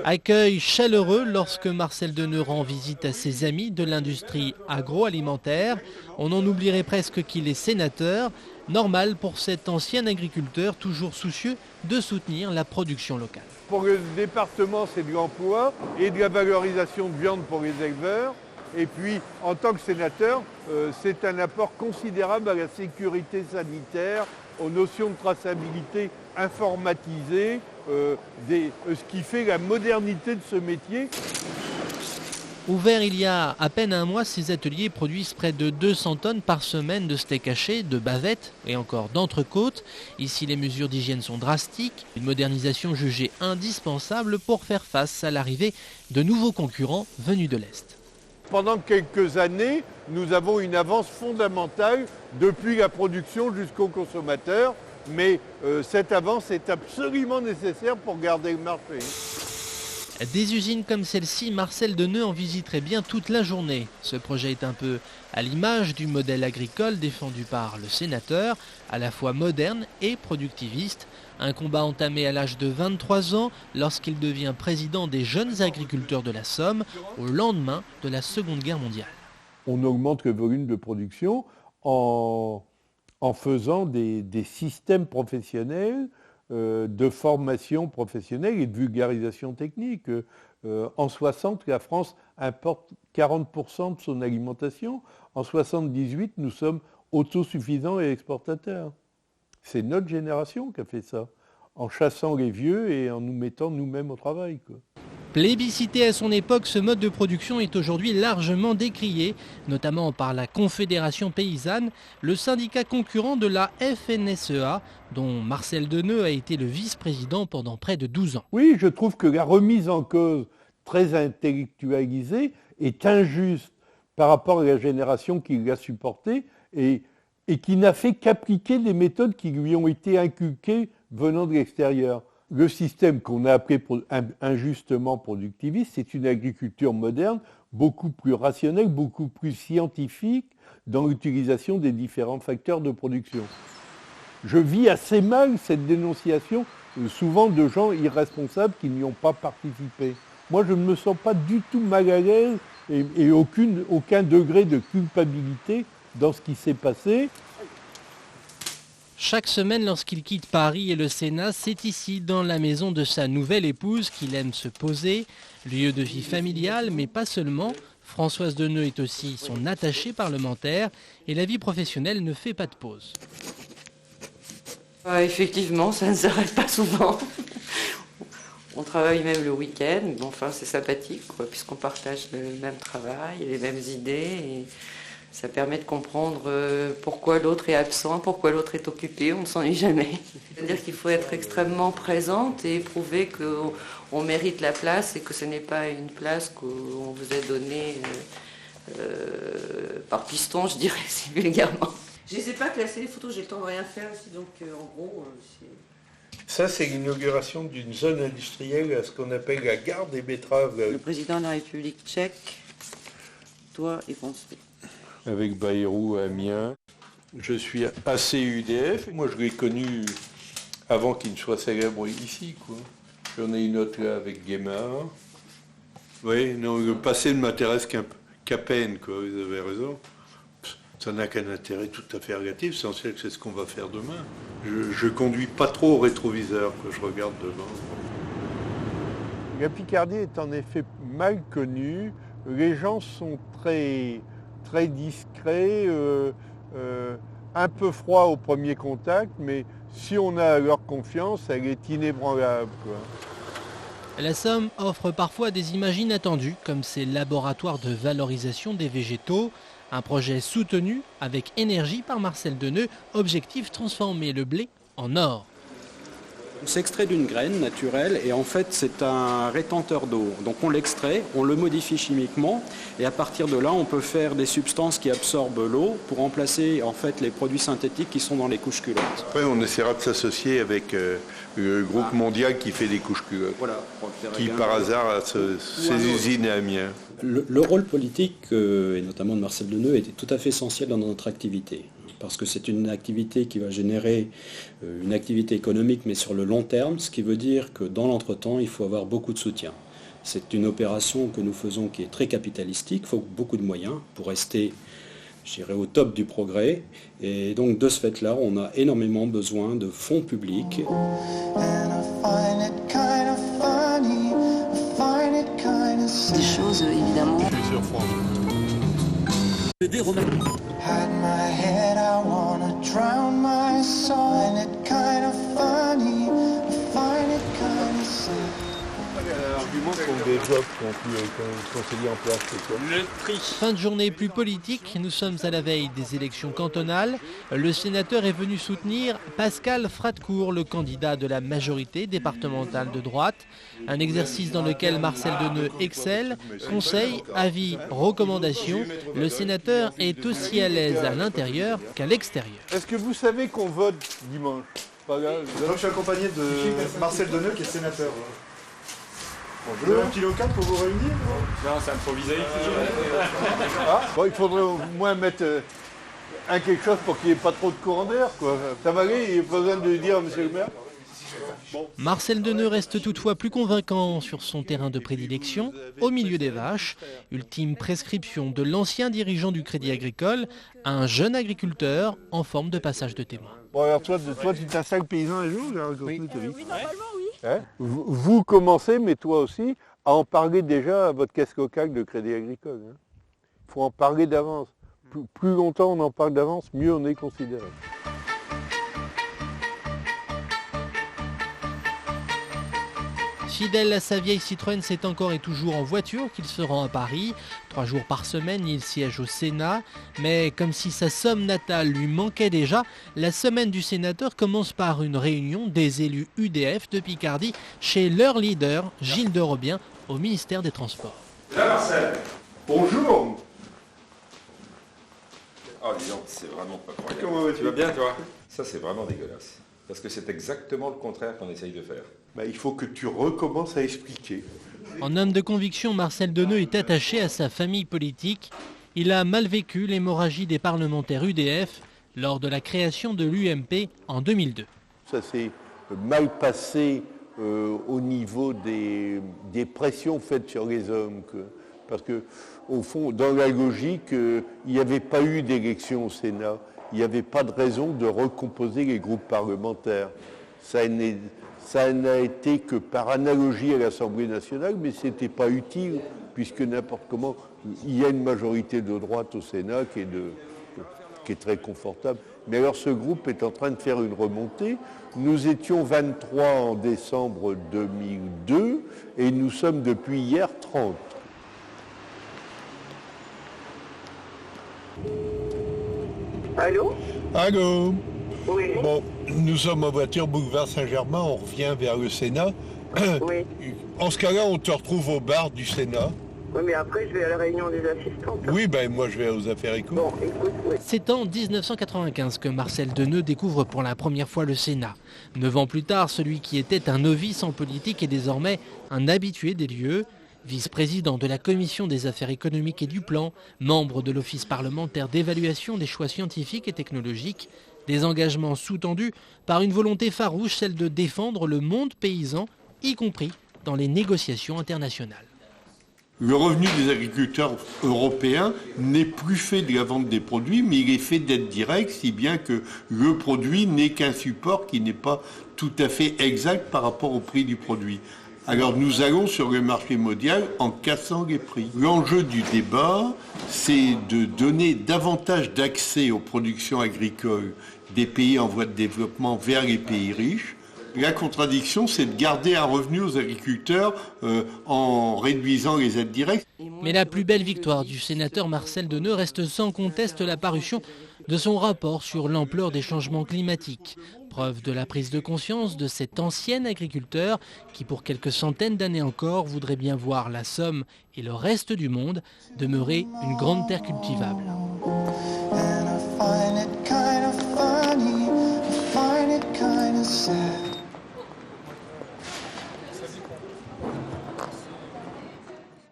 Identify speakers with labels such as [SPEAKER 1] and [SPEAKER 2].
[SPEAKER 1] Accueil chaleureux lorsque Marcel Deneux rend visite à ses amis de l'industrie agroalimentaire. On en oublierait presque qu'il est sénateur. Normal pour cet ancien agriculteur toujours soucieux de soutenir la production locale.
[SPEAKER 2] Pour le département, c'est de l'emploi et de la valorisation de viande pour les éleveurs. Et puis, en tant que sénateur, c'est un apport considérable à la sécurité sanitaire, aux notions de traçabilité informatisée, ce qui fait la modernité de ce métier.
[SPEAKER 1] Ouvert il y a à peine un mois, ces ateliers produisent près de 200 tonnes par semaine de steak haché, de bavettes et encore d'entrecôtes. Ici, les mesures d'hygiène sont drastiques. Une modernisation jugée indispensable pour faire face à l'arrivée de nouveaux concurrents venus de l'Est.
[SPEAKER 2] Pendant quelques années, nous avons une avance fondamentale depuis la production jusqu'au consommateur. Mais cette avance est absolument nécessaire pour garder le marché.
[SPEAKER 1] Des usines comme celle-ci, Marcel Deneux en visiterait bien toute la journée. Ce projet est un peu à l'image du modèle agricole défendu par le sénateur, à la fois moderne et productiviste. Un combat entamé à l'âge de 23 ans lorsqu'il devient président des jeunes agriculteurs de la Somme au lendemain de la Seconde Guerre mondiale.
[SPEAKER 2] On augmente le volume de production en faisant des systèmes professionnels de formation professionnelle et de vulgarisation technique. En 60, la France importe 40% de son alimentation. En 78, nous sommes autosuffisants et exportateurs. C'est notre génération qui a fait ça, en chassant les vieux et en nous mettant nous-mêmes au travail, quoi.
[SPEAKER 1] Plébiscité à son époque, ce mode de production est aujourd'hui largement décrié, notamment par la Confédération paysanne, le syndicat concurrent de la FNSEA, dont Marcel Deneux a été le vice-président pendant près de 12 ans.
[SPEAKER 2] Oui, je trouve que la remise en cause très intellectualisée est injuste par rapport à la génération qui l'a supporté et qui n'a fait qu'appliquer des méthodes qui lui ont été inculquées venant de l'extérieur. Le système qu'on a appelé injustement productiviste, c'est une agriculture moderne, beaucoup plus rationnelle, beaucoup plus scientifique dans l'utilisation des différents facteurs de production. Je vis assez mal cette dénonciation, souvent de gens irresponsables qui n'y ont pas participé. Moi, je ne me sens pas du tout mal à l'aise et aucun degré de culpabilité dans ce qui s'est passé.
[SPEAKER 1] Chaque semaine, lorsqu'il quitte Paris et le Sénat, c'est ici, dans la maison de sa nouvelle épouse, qu'il aime se poser. Lieu de vie familiale, mais pas seulement. Françoise Deneux est aussi son attachée parlementaire et la vie professionnelle ne fait pas de pause.
[SPEAKER 3] Effectivement, ça ne s'arrête pas souvent. On travaille même le week-end, bon, enfin c'est sympathique, puisqu'on partage le même travail, les mêmes idées. Et ça permet de comprendre pourquoi l'autre est absent, pourquoi l'autre est occupé, on ne s'ennuie jamais. C'est-à-dire qu'il faut être extrêmement présente et prouver qu'on mérite la place et que ce n'est pas une place qu'on vous a donnée par piston, je dirais, si vulgairement. Je ne les ai pas classées les photos, j'ai le temps de rien faire ici, donc en gros, c'est...
[SPEAKER 2] Ça, c'est l'inauguration d'une zone industrielle à ce qu'on appelle la gare des betteraves.
[SPEAKER 3] Le président de la République tchèque doit y construire.
[SPEAKER 2] Avec Bayrou à Amiens. Je suis assez UDF. Moi, je l'ai connu avant qu'il ne soit célèbre ici, quoi. J'en ai une autre là avec Guémard. Oui, non, le passé ne m'intéresse qu'à peine, quoi. Vous avez raison. Ça n'a qu'un intérêt tout à fait relatif. L'essentiel, c'est ce qu'on va faire demain. Je conduis pas trop au rétroviseur, que je regarde devant. La Picardie est en effet mal connue. Les gens sont très discrets, un peu froids au premier contact, mais si on a leur confiance, elle est inébranlable, quoi.
[SPEAKER 1] La Somme offre parfois des images inattendues, comme ces laboratoires de valorisation des végétaux. Un projet soutenu avec énergie par Marcel Deneux, objectif transformer le blé en or.
[SPEAKER 4] On s'extrait d'une graine naturelle et en fait c'est un rétenteur d'eau. Donc on l'extrait, on le modifie chimiquement et à partir de là on peut faire des substances qui absorbent l'eau pour remplacer en fait les produits synthétiques qui sont dans les couches culottes.
[SPEAKER 2] Après on essaiera de s'associer avec le groupe mondial qui fait des couches culottes,
[SPEAKER 4] voilà,
[SPEAKER 2] qui par hasard a ses usines à Amiens.
[SPEAKER 4] Le rôle politique, et notamment de Marcel Deneux, était tout à fait essentiel dans notre activité. Parce que c'est une activité qui va générer une activité économique, mais sur le long terme, ce qui veut dire que dans l'entretemps, il faut avoir beaucoup de soutien. C'est une opération que nous faisons qui est très capitalistique, il faut beaucoup de moyens pour rester, je dirais, au top du progrès. Et donc de ce fait-là, on a énormément besoin de fonds publics.
[SPEAKER 5] Des choses, évidemment.
[SPEAKER 6] Je suis sur France.
[SPEAKER 5] Bébé Romain.
[SPEAKER 2] L'argument qu'on développe quand c'est mis en place, c'est quoi ?
[SPEAKER 6] Le tri.
[SPEAKER 1] Fin de journée plus politique, nous sommes à la veille des élections cantonales. Le sénateur est venu soutenir Pascal Fratcourt, le candidat de la majorité départementale de droite. Un exercice dans lequel Marcel Deneux excelle. Conseils, avis, recommandations. Le sénateur est aussi à l'aise à l'intérieur qu'à l'extérieur.
[SPEAKER 2] Est-ce que vous savez qu'on vote dimanche ? Pas grave.
[SPEAKER 7] Donc je suis accompagné de Marcel Deneux qui est sénateur. Vous avez un petit local pour vous réunir?
[SPEAKER 6] Non, c'est improvisé.
[SPEAKER 2] Bon, il faudrait au moins mettre quelque chose pour qu'il n'y ait pas trop de courant d'air, quoi. Ça va aller, il n'y a pas besoin de le dire, monsieur le maire.
[SPEAKER 1] Marcel Deneux reste toutefois plus convaincant sur son terrain de prédilection, au milieu des vaches. Ultime prescription de l'ancien dirigeant du Crédit Agricole, un jeune agriculteur en forme de passage de témoin.
[SPEAKER 2] Bon, alors toi tu t'installes paysan un jour, j'ai raconté ta vie.
[SPEAKER 5] Oui, normalement, oui.
[SPEAKER 2] Hein, vous commencez, mais toi aussi, à en parler déjà à votre caisse cocagne de Crédit Agricole. Il faut en parler d'avance. Plus longtemps on en parle d'avance, mieux on est considéré.
[SPEAKER 1] Fidèle à sa vieille Citroën, c'est encore et toujours en voiture qu'il se rend à Paris. 3 jours par semaine, il siège au Sénat. Mais comme si sa somme natale lui manquait déjà, la semaine du sénateur commence par une réunion des élus UDF de Picardie chez leur leader, Gilles de Robien, au ministère des Transports.
[SPEAKER 8] Là, Marcel.
[SPEAKER 2] Bonjour.
[SPEAKER 8] Oh, dis donc, c'est vraiment pas croyable.
[SPEAKER 2] Comment vas-tu ?
[SPEAKER 8] Tu vas bien, toi? Ça, c'est vraiment dégueulasse. Parce que c'est exactement le contraire qu'on essaye de faire.
[SPEAKER 2] Il faut que tu recommences à expliquer.
[SPEAKER 1] En homme de conviction, Marcel Deneux est attaché à sa famille politique. Il a mal vécu l'hémorragie des parlementaires UDF lors de la création de l'UMP en 2002.
[SPEAKER 2] Ça s'est mal passé au niveau des pressions faites sur les hommes. Parce que, au fond, dans la logique, il n'y avait pas eu d'élection au Sénat. Il n'y avait pas de raison de recomposer les groupes parlementaires. Ça n'a été que par analogie à l'Assemblée nationale, mais ce n'était pas utile, puisque n'importe comment, il y a une majorité de droite au Sénat qui est très confortable. Mais alors ce groupe est en train de faire une remontée. Nous étions 23 en décembre 2002 et nous sommes depuis hier 30.
[SPEAKER 9] Allô?
[SPEAKER 6] Allô?
[SPEAKER 9] Oui.
[SPEAKER 6] Bon, nous sommes en voiture, boulevard Saint-Germain, on revient vers le Sénat.
[SPEAKER 9] Oui.
[SPEAKER 6] En ce cas-là, on te retrouve au bar du Sénat.
[SPEAKER 9] Oui, mais après, je vais à la réunion des assistantes.
[SPEAKER 6] Oui, moi je vais aux affaires éco.
[SPEAKER 9] Bon, écoute, oui.
[SPEAKER 1] C'est en 1995 que Marcel Deneux découvre pour la première fois le Sénat. 9 ans plus tard, celui qui était un novice en politique est désormais un habitué des lieux. Vice-président de la Commission des affaires économiques et du plan, membre de l'Office parlementaire d'évaluation des choix scientifiques et technologiques, des engagements sous-tendus par une volonté farouche, celle de défendre le monde paysan, y compris dans les négociations internationales.
[SPEAKER 2] Le revenu des agriculteurs européens n'est plus fait de la vente des produits, mais il est fait d'aides directes, si bien que le produit n'est qu'un support qui n'est pas tout à fait exact par rapport au prix du produit. Alors nous allons sur le marché mondial en cassant les prix. L'enjeu du débat, c'est de donner davantage d'accès aux productions agricoles des pays en voie de développement vers les pays riches. La contradiction, c'est de garder un revenu aux agriculteurs en réduisant les aides directes.
[SPEAKER 1] Mais la plus belle victoire du sénateur Marcel Deneux reste sans conteste la parution de son rapport sur l'ampleur des changements climatiques. Preuve de la prise de conscience de cet ancien agriculteur qui, pour quelques centaines d'années encore, voudrait bien voir la Somme et le reste du monde demeurer une grande terre cultivable.